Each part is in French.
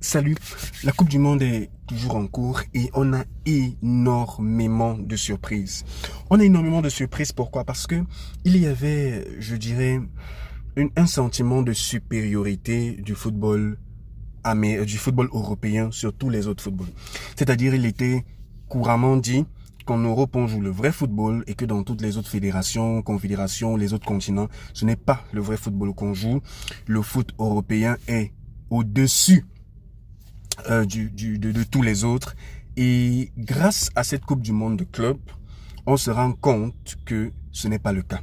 Salut, la Coupe du Monde est toujours en cours et on a énormément de surprises. On a énormément de surprises, pourquoi? Parce que il y avait, je dirais, un sentiment de supériorité du football européen sur tous les autres footballs. C'est-à-dire, il était couramment dit qu'en Europe, on joue le vrai football et que dans toutes les autres fédérations, confédérations, les autres continents, ce n'est pas le vrai football qu'on joue. Le foot européen est au-dessus de tous les autres. Et grâce à cette Coupe du Monde de club, on se rend compte que ce n'est pas le cas.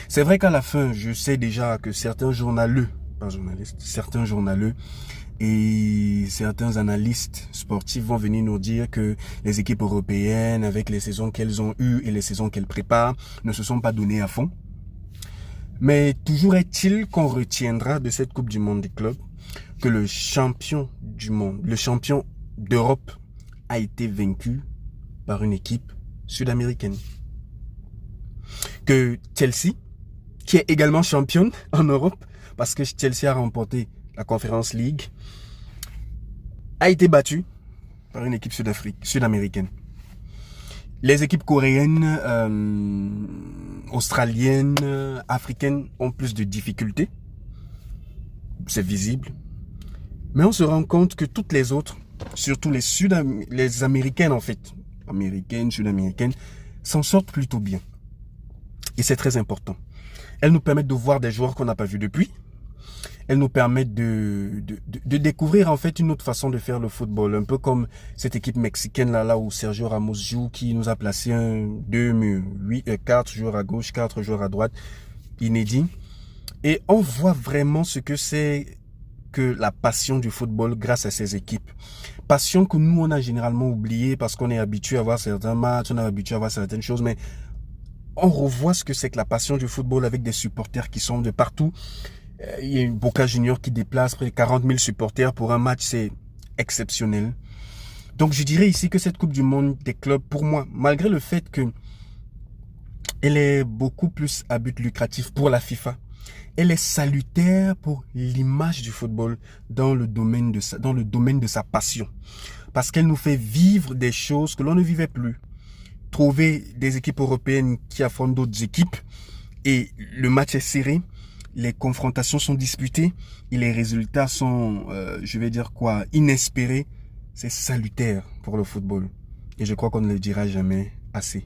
C'est vrai qu'à la fin, je sais déjà que certains journaleux, pas journalistes, certains journaleux et certains analystes sportifs vont venir nous dire que les équipes européennes, avec les saisons qu'elles ont eues et les saisons qu'elles préparent, ne se sont pas données à fond. Mais toujours est-il qu'on retiendra de cette Coupe du Monde des clubs que le champion du monde, le champion d'Europe, a été vaincu par une équipe sud-américaine. Que Chelsea, qui est également championne en Europe, parce que Chelsea a remporté la Conference League, a été battu par une équipe sud-américaine. Les équipes coréennes, australiennes, africaines ont plus de difficultés. C'est visible. Mais on se rend compte que toutes les autres, surtout les américaines en fait, américaines, sud-américaines, s'en sortent plutôt bien. Et c'est très important. Elles nous permettent de voir des joueurs qu'on n'a pas vus depuis. Elles nous permettent de découvrir en fait une autre façon de faire le football. Un peu comme cette équipe mexicaine là où Sergio Ramos joue, qui nous a placé 4 joueurs à gauche, 4 joueurs à droite, inédit. Et on voit vraiment ce que c'est que la passion du football grâce à ces équipes. Passion que nous, on a généralement oublié parce qu'on est habitué à voir certains matchs, on est habitué à voir certaines choses, mais on revoit ce que c'est que la passion du football avec des supporters qui sont de partout. Il y a une Boca Junior qui déplace près de 40 000 supporters pour un match, c'est exceptionnel. Donc je dirais ici que cette Coupe du Monde des clubs, pour moi, malgré le fait que elle est beaucoup plus à but lucratif pour la FIFA, elle est salutaire pour l'image du football dans le domaine de sa passion. Parce qu'elle nous fait vivre des choses que l'on ne vivait plus. Trouver des équipes européennes qui affrontent d'autres équipes et le match est serré, les confrontations sont disputées et les résultats sont, inespérés. C'est salutaire pour le football. Et je crois qu'on ne le dira jamais assez.